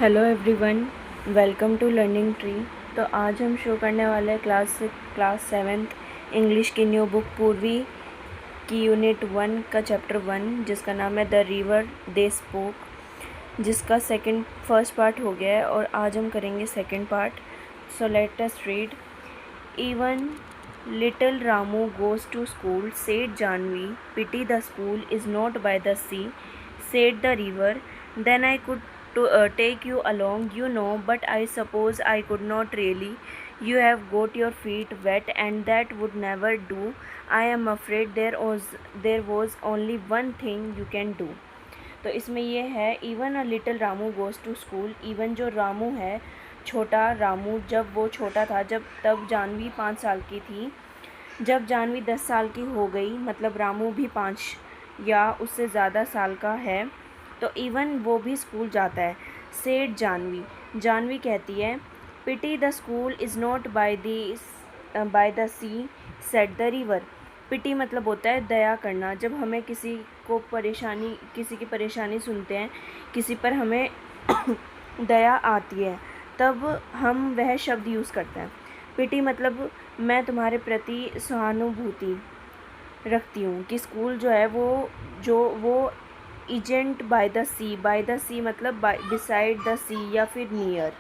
Hello everyone, welcome to learning tree. तो आज हम शो करने वाले हैं क्लास सेवेंथ इंग्लिश की न्यू बुक पूर्वी की यूनिट 1 का चैप्टर 1 जिसका नाम है द रिवर दे स्पोक, जिसका फर्स्ट पार्ट हो गया है और आज हम करेंगे second part. So let us read. Even little Ramu goes to school, said Janvi, pity the school is not by the sea, said the river. Then I could take you along, but I suppose I could not really. You have got your feet wet, and that would never do. I am afraid there was only one thing you can do. तो इसमें ये है even a little Ramu goes to school. Even जो रामू है, छोटा रामू, जब वो छोटा था, तब जानवी 5 साल की थी। जब जानवी 10 साल की हो गई, मतलब रामू भी 5 या उससे ज़्यादा साल का है, तो इवन वो भी स्कूल जाता है। सेड जानवी कहती है, pity the school is not by the sea, said the river. Pity मतलब होता है दया करना। जब हमें किसी की परेशानी सुनते हैं, किसी पर हमें दया आती है, तब हम वह शब्द यूज़ करते हैं। पिटी मतलब मैं तुम्हारे प्रति सहानुभूति रखती हूँ। कि स्कूल जो है वो इजेंट बाय द सी मतलब बिसाइड द सी या फिर नियर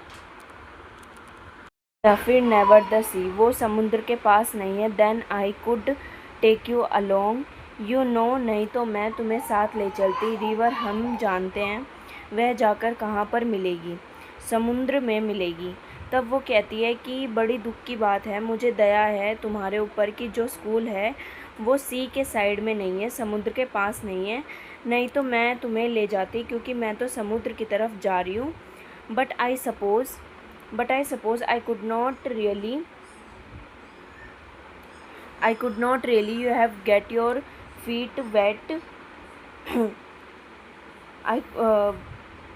या फिर नेवर द सी, वो समुद्र के पास नहीं है। Then I could take you along, नहीं तो मैं तुम्हें साथ ले चलती। रिवर हम जानते हैं, वह जाकर कहाँ पर मिलेगी, समुद्र में मिलेगी। तब वो कहती है कि बड़ी दुख की बात है, मुझे दया है तुम्हारे ऊपर कि जो स्कूल है वो सी के साइड में नहीं है, समुद्र के पास नहीं है, नहीं तो मैं तुम्हें ले जाती, क्योंकि मैं तो समुद्र की तरफ जा रही हूँ। But I suppose I could not really, you have get your feet wet. I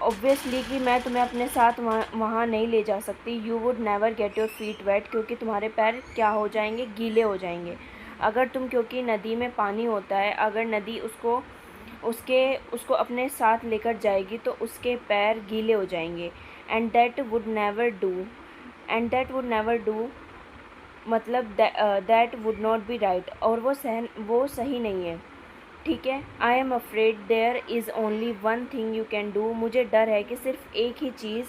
obviously कि मैं तुम्हें अपने साथ वहाँ नहीं ले जा सकती। You would never get your feet wet, क्योंकि तुम्हारे पैर क्या हो जाएंगे, गीले हो जाएंगे। क्योंकि नदी में पानी होता है, अगर नदी उसको अपने साथ लेकर जाएगी तो उसके पैर गीले हो जाएंगे। And that would never do मतलब that would not be right, और वो सही नहीं है। ठीक है। I am afraid there is only one thing you can do, मुझे डर है कि सिर्फ एक ही चीज़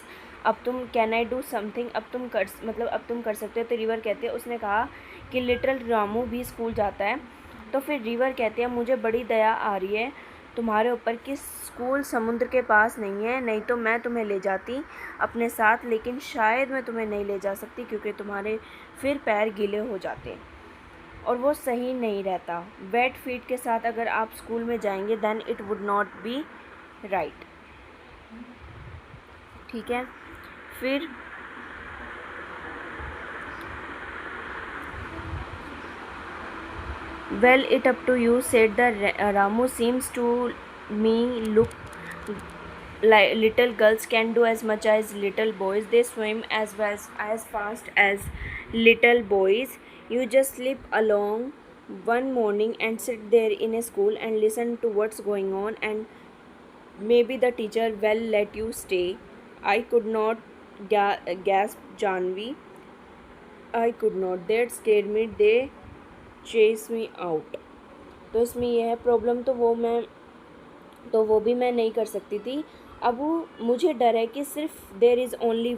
कैन आई डू समथिंग, अब तुम कर सकते हो। तो रिवर कहते हैं, उसने कहा कि लिटिल रामू भी स्कूल जाता है। तो फिर रिवर कहते हैं, मुझे बड़ी दया आ रही है तुम्हारे ऊपर कि स्कूल समुद्र के पास नहीं है, नहीं तो मैं तुम्हें ले जाती अपने साथ, लेकिन शायद मैं तुम्हें नहीं ले जा सकती क्योंकि तुम्हारे फिर पैर गीले हो जाते और वो सही नहीं रहता। वेट फीट के साथ अगर आप स्कूल में जाएंगे then it would not be right. ठीक है। फिर well it up to you, said the Ramu, seems to me look little girls can do as much as little boys, they swim as fast as little boys. You just slip along one morning and sit there in a school and listen to what's going on, and maybe the teacher will let you stay. I could not, gasp Janvi. I could not, that scared me, they chase me out. तो इसमें यह है problem, तो वो भी मैं नहीं कर सकती थी। अब मुझे डर है कि सिर्फ there is only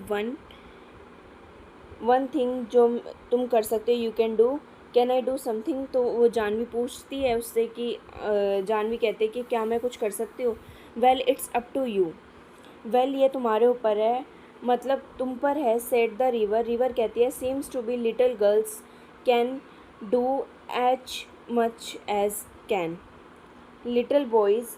one thing जो तुम कर सकते हो, you can do, can I do something. तो वो जानवी पूछती है उससे कि जानवी कहते हैं कि क्या मैं कुछ कर सकती हूँ। Well it's up to you, well ये तुम्हारे ऊपर है, मतलब तुम पर है। सेड द रिवर कहती है, seems to be little girls can do as much as can little boys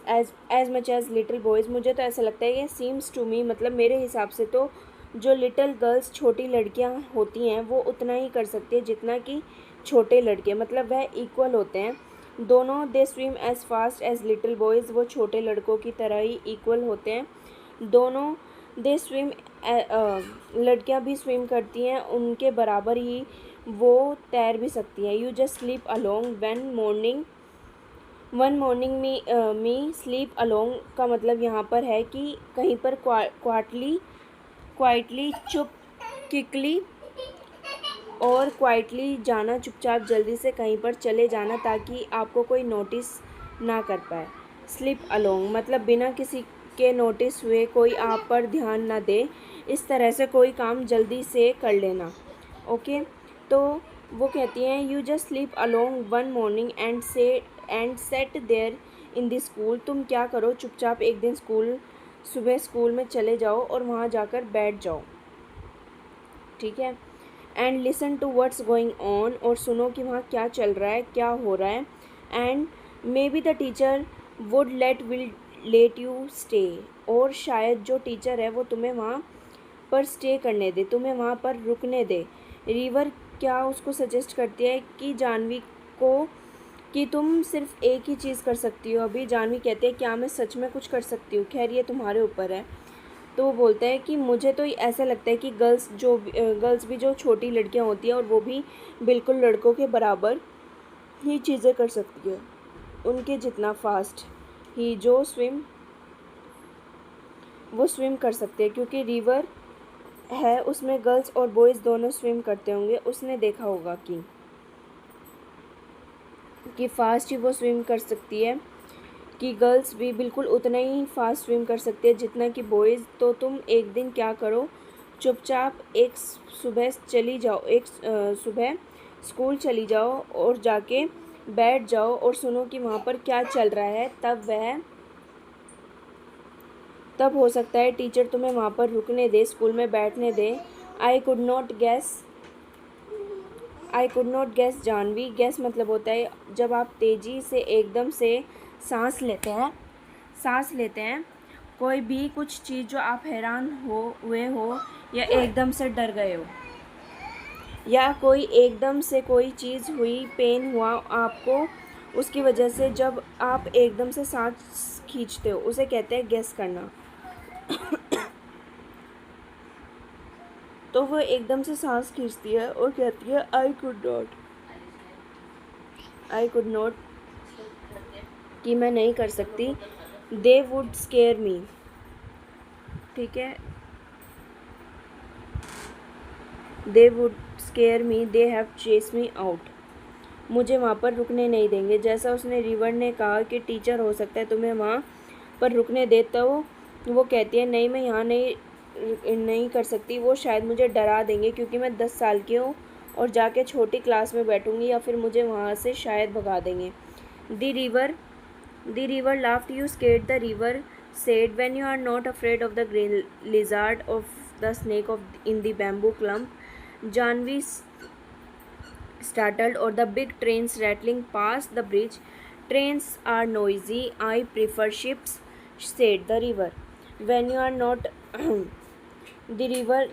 as much as little boys. मुझे तो ऐसा लगता है कि सीम्स टू मी मतलब मेरे हिसाब से तो जो लिटिल गर्ल्स छोटी लड़कियां होती हैं वो उतना ही कर सकती है जितना कि छोटे लड़के, मतलब वह इक्वल होते हैं दोनों। They swim as fast as little boys, वो छोटे लड़कों की तरह ही इक्वल होते हैं दोनों। दे स्विम, लड़कियां भी स्विम करती हैं उनके बराबर ही, वो तैर भी सकती हैं। You just slip along one morning me sleep along का मतलब यहाँ पर है कि कहीं पर क्वार्टली क्वाइटली, चुप, क्विकली और क्वाइटली जाना, चुपचाप जल्दी से कहीं पर चले जाना ताकि आपको कोई नोटिस ना कर पाए। स्लिप अलोंग मतलब बिना किसी के नोटिस हुए कोई आप पर ध्यान ना दे, इस तरह से कोई काम जल्दी से कर लेना। ओके, तो वो कहती हैं you just slip along one morning and sit there in the school. तुम क्या करो, चुपचाप एक दिन सुबह स्कूल में चले जाओ और वहाँ जाकर बैठ जाओ, ठीक है। And listen to what's going on, और सुनो कि वहाँ क्या चल रहा है, क्या हो रहा है। And may be the teacher would will let you stay, और शायद जो टीचर है वो तुम्हें वहाँ पर स्टे करने दे, तुम्हें वहाँ पर रुकने दे। रिवर क्या उसको सजेस्ट करती है कि जानवी को कि तुम सिर्फ एक ही चीज़ कर सकती हो। अभी जानवी कहती है क्या मैं सच में कुछ कर सकती हूँ, खैर ये तुम्हारे ऊपर है। तो वो बोलता है कि मुझे तो ऐसा लगता है कि गर्ल्स भी जो छोटी लड़कियाँ होती हैं और वो भी बिल्कुल लड़कों के बराबर ही चीज़ें कर सकती है, उनके जितना फास्ट ही जो वो स्विम कर सकते हैं, क्योंकि रिवर है उसमें गर्ल्स और बॉयज़ दोनों स्विम करते होंगे। उसने देखा होगा कि फास्ट ही वो स्विम कर सकती है, कि गर्ल्स भी बिल्कुल उतना ही फास्ट स्विम कर सकती है जितना कि बॉयज़। तो तुम एक दिन क्या करो, चुपचाप सुबह स्कूल चली जाओ और जाके बैठ जाओ और सुनो कि वहाँ पर क्या चल रहा है। तब हो सकता है टीचर तुम्हें वहाँ पर रुकने दे, स्कूल में बैठने दे। I could not guess Janvi, guess मतलब होता है जब आप तेज़ी से एकदम से सांस लेते हैं कोई भी कुछ चीज़ जो आप हैरान हुए हो या एकदम से डर गए हो, या कोई एकदम से कोई चीज़ हुई, पेन हुआ आपको उसकी वजह से, जब आप एकदम से सांस खींचते हो उसे कहते हैं गेस करना। तो वो एकदम से सांस खींचती है और कहती है आई कुड नॉट कि मैं नहीं कर सकती। दे वुड स्केयर मी, ठीक है, they would scare me, they have chase me out, मुझे वहाँ पर रुकने नहीं देंगे। जैसा उसने रिवर ने कहा कि टीचर हो सकता है तुम्हें वहाँ पर रुकने दे, तो वो कहती है नहीं, मैं यहाँ नहीं कर सकती, वो शायद मुझे डरा देंगे क्योंकि मैं 10 साल की हूँ और जाके छोटी क्लास में बैठूँगी, या फिर मुझे वहाँ से शायद भगा देंगे। The river laughed, you scared the river said, when you are not afraid of the green lizard, of the snake in the bamboo clump. Janvi startled, or the big trains rattling past the bridge. Trains are noisy, I prefer ships, said the river. When you are not the river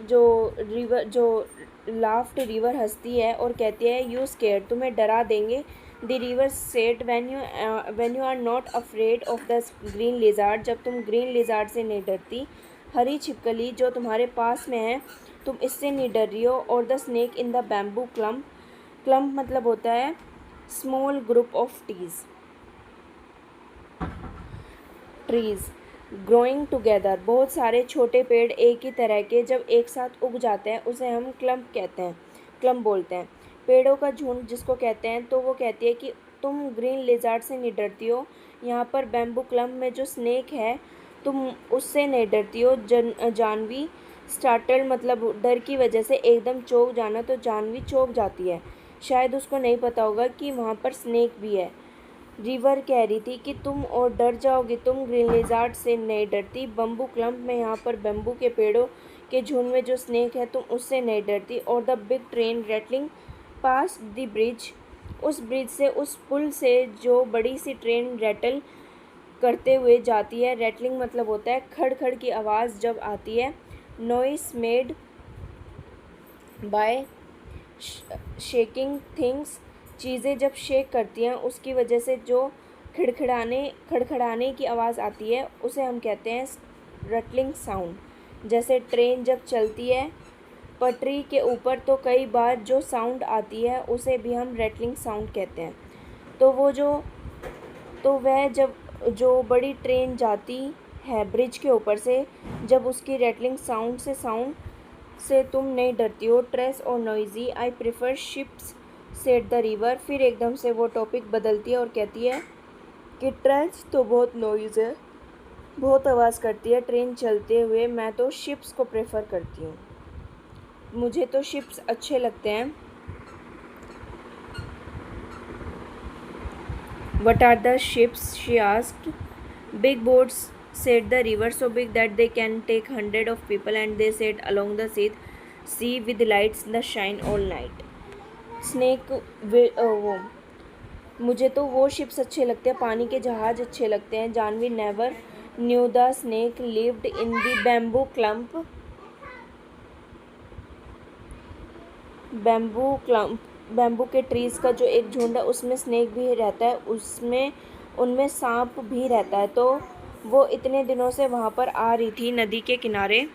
जो laughed, river हंसती है और कहती है you scared, तुम्हें डरा देंगे। The river said, when you are not afraid of the green lizard, जब तुम ग्रीन लिजार्ड से नहीं डरती। हरी छिपकली जो तुम्हारे पास में है, तुम इससे नहीं डर रही हो। और the snake in the bamboo clump मतलब होता है small group of trees growing together, बहुत सारे छोटे पेड़ एक ही तरह के जब एक साथ उग जाते हैं उसे हम क्लम्प बोलते हैं। पेड़ों का झुंड जिसको कहते हैं। तो वो कहती है कि तुम ग्रीन लिजार्ड से नहीं डरती हो, यहाँ पर बैम्बू क्लम्प में जो स्नेक है तुम उससे नहीं डरती हो। जानवी स्टार्टल मतलब डर की वजह से एकदम चौंक जाना, तो जानवी चौंक जाती है, शायद उसको नहीं पता होगा कि वहाँ पर स्नेक भी है। रिवर कह रही थी कि तुम और डर जाओगी, तुम ग्रीन लिजार्ड से नहीं डरती। बम्बू क्लम्प में यहाँ पर बम्बू के पेड़ों के झुंड में जो स्नेक है तुम उससे नहीं डरती। और the big train rattling pass the bridge, उस ब्रिज से, उस पुल से जो बड़ी सी ट्रेन रेटल करते हुए जाती है। रेटलिंग मतलब होता है खड़ खड़ की आवाज़ जब आती है। Noise made by shaking things, चीज़ें जब शेक करती हैं उसकी वजह से जो खड़खड़ाने की आवाज़ आती है उसे हम कहते हैं रटलिंग साउंड। जैसे ट्रेन जब चलती है पटरी के ऊपर तो कई बार जो साउंड आती है उसे भी हम रैटलिंग साउंड कहते हैं। तो वह जब जो बड़ी ट्रेन जाती है ब्रिज के ऊपर से, जब उसकी रैटलिंग साउंड से तुम नहीं डरती हो। ट्रेस और noisy, I prefer ships said the river. फिर एकदम से वो टॉपिक बदलती है और कहती है कि ट्रेस तो बहुत नॉइज़ है, बहुत आवाज़ करती है ट्रेन चलते हुए, मैं तो शिप्स को प्रेफर करती हूँ, मुझे तो शिप्स अच्छे लगते हैं। What are the ships? She asked. Big boats, said the river, so big that they can take hundreds of people, and they said along the sea with lights that shine all night. Snake वो मुझे तो वो ships अच्छे लगते हैं, पानी के जहाज अच्छे लगते हैं। Janvi never knew the snake lived in the bamboo clump bamboo के ट्रीज़ का जो एक झुंड है उसमें स्नेक भी रहता है, उनमें सांप भी रहता है। तो वो इतने दिनों से वहाँ पर आ रही थी नदी के किनारे।